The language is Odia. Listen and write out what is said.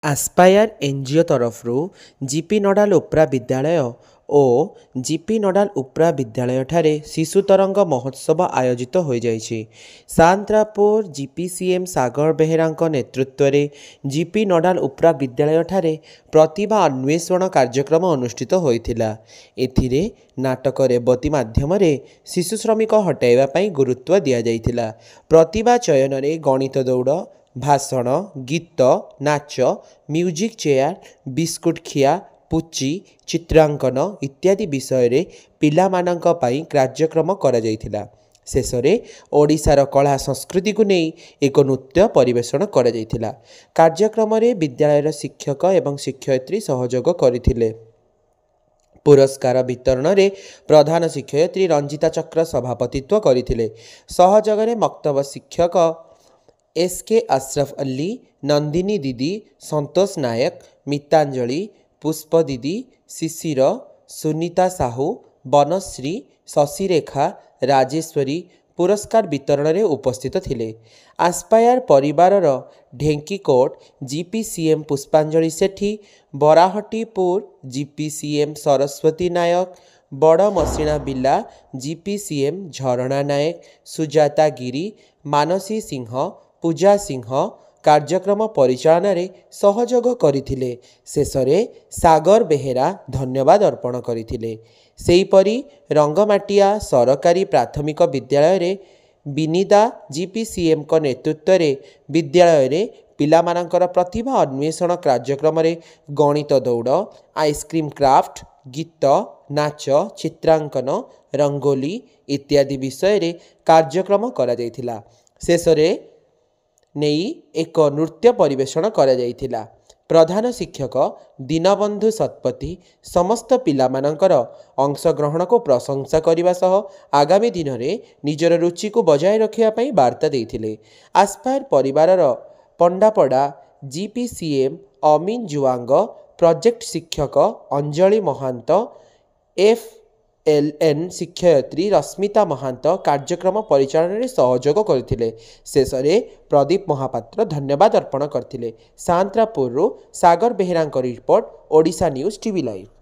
ଆସ୍ପାୟାର ଏନ୍ଜିଓ ତରଫରୁ ଜିପି ନୋଡାଲ ଉପ୍ରା ବିଦ୍ୟାଳୟ ଓ ଜିପି ନୋଡାଲ ଉପ୍ରା ବିଦ୍ୟାଳୟଠାରେ ଶିଶୁ ତରଙ୍ଗ ମହୋତ୍ସବ ଆୟୋଜିତ ହୋଇଯାଇଛି। ସାନ୍ତ୍ରାପୁର ଜିପିସିଏମ୍ ସାଗର ବେହେରାଙ୍କ ନେତୃତ୍ୱରେ ଜିପି ନୋଡାଲ ଉପ୍ରା ବିଦ୍ୟାଳୟଠାରେ ପ୍ରତିଭା ଅନ୍ୱେଷଣ କାର୍ଯ୍ୟକ୍ରମ ଅନୁଷ୍ଠିତ ହୋଇଥିଲା। ଏଥିରେ ନାଟକ ରେବତୀ ମାଧ୍ୟମରେ ଶିଶୁ ଶ୍ରମିକ ହଟାଇବା ପାଇଁ ଗୁରୁତ୍ୱ ଦିଆଯାଇଥିଲା। ପ୍ରତିଭା ଚୟନରେ ଗଣିତ ଦୌଡ଼, ଭାଷଣ, ଗୀତ, ନାଚ, ମ୍ୟୁଜିକ୍ ଚେୟାର, ବିସ୍କୁଟ ଖିଆ, ପୁଚି, ଚିତ୍ରାଙ୍କନ ଇତ୍ୟାଦି ବିଷୟରେ ପିଲାମାନଙ୍କ ପାଇଁ କାର୍ଯ୍ୟକ୍ରମ କରାଯାଇଥିଲା। ଶେଷରେ ଓଡ଼ିଶାର କଳା ସଂସ୍କୃତିକୁ ନେଇ ଏକ ନୃତ୍ୟ ପରିବେଷଣ କରାଯାଇଥିଲା। କାର୍ଯ୍ୟକ୍ରମରେ ବିଦ୍ୟାଳୟର ଶିକ୍ଷକ ଏବଂ ଶିକ୍ଷୟିତ୍ରୀ ସହଯୋଗ କରିଥିଲେ। ପୁରସ୍କାର ବିତରଣରେ ପ୍ରଧାନ ଶିକ୍ଷୟିତ୍ରୀ ରଞ୍ଜିତା ଚକ୍ର ସଭାପତିତ୍ୱ କରିଥିଲେ। ସହଯୋଗରେ ମକ୍ତବ ଶିକ୍ଷକ ଏସ୍କେ ଅଶରଫ ଅଲ୍ଲୀ, ନନ୍ଦିନୀ ଦିଦି, ସନ୍ତୋଷ ନାୟକ, ମିତାଞ୍ଜଳି, ପୁଷ୍ପ ଦିଦି, ଶିଶିର, ସୁନିତା ସାହୁ, ବନଶ୍ରୀ, ଶଶିରେଖା, ରାଜେଶ୍ୱରୀ ପୁରସ୍କାର ବିତରଣରେ ଉପସ୍ଥିତ ଥିଲେ। ଆସ୍ପାୟାର ପରିବାରର ଢେଙ୍କିକୋଟ ଜିପିସିଏମ୍ ପୁଷ୍ପାଞ୍ଜଳି ସେଠୀ, ବରାହଟିପୁର ଜିପିସିଏମ୍ ସରସ୍ୱତୀ ନାୟକ, ବଡ଼ ମସିଣା ବିଲା ଜିପିସିଏମ୍ ଝରଣା ନାୟକ, ସୁଜାତା ଗିରି, ମାନସୀ ସିଂହ, ପୂଜା ସିଂହ କାର୍ଯ୍ୟକ୍ରମ ପରିଚାଳନାରେ ସହଯୋଗ କରିଥିଲେ। ଶେଷରେ ସାଗର ବେହେରା ଧନ୍ୟବାଦ ଅର୍ପଣ କରିଥିଲେ। ସେହିପରି ରଙ୍ଗମାଟିଆ ସରକାରୀ ପ୍ରାଥମିକ ବିଦ୍ୟାଳୟରେ ବିନିଦା ଜିପିସିଏମ୍ଙ୍କ ନେତୃତ୍ୱରେ ବିଦ୍ୟାଳୟରେ ପିଲାମାନଙ୍କର ପ୍ରତିଭା ଅନ୍ୱେଷଣ କାର୍ଯ୍ୟକ୍ରମରେ ଗଣିତ ଦୌଡ଼, ଆଇସ୍କ୍ରିମ୍ କ୍ରାଫ୍ଟ, ଗୀତ, ନାଚ, ଚିତ୍ରାଙ୍କନ, ରଙ୍ଗୋଲି ଇତ୍ୟାଦି ବିଷୟରେ କାର୍ଯ୍ୟକ୍ରମ କରାଯାଇଥିଲା। ଶେଷରେ ନେଇ ଏକ ନୃତ୍ୟ ପରିବେଷଣ କରାଯାଇଥିଲା। ପ୍ରଧାନ ଶିକ୍ଷକ ଦୀନବନ୍ଧୁ ଶତପଥୀ ସମସ୍ତ ପିଲାମାନଙ୍କର ଅଂଶଗ୍ରହଣକୁ ପ୍ରଶଂସା କରିବା ସହ ଆଗାମୀ ଦିନରେ ନିଜର ରୁଚିକୁ ବଜାୟ ରଖିବା ପାଇଁ ବାର୍ତ୍ତା ଦେଇଥିଲେ। ଆସ୍ପାୟାର ପରିବାରର ପଣ୍ଡାପଡ଼ା ଜିପିସିଏମ୍ ଅମିନ ଜୁଆଙ୍ଗ, ପ୍ରୋଜେକ୍ଟ ଶିକ୍ଷକ ଅଞ୍ଜଳି ମହାନ୍ତ, FLN ଶିକ୍ଷୟିତ୍ରୀ ରଶ୍ମିତା ମହାନ୍ତ କାର୍ଯ୍ୟକ୍ରମ ପରିଚାଳନାରେ ସହଯୋଗ କରିଥିଲେ। ଶେଷରେ ପ୍ରଦୀପ ମହାପାତ୍ର ଧନ୍ୟବାଦ ଅର୍ପଣ କରିଥିଲେ। ସାନ୍ତ୍ରାପୁରରୁ ସାଗର ବେହେରାଙ୍କ report, Odisha news TV live.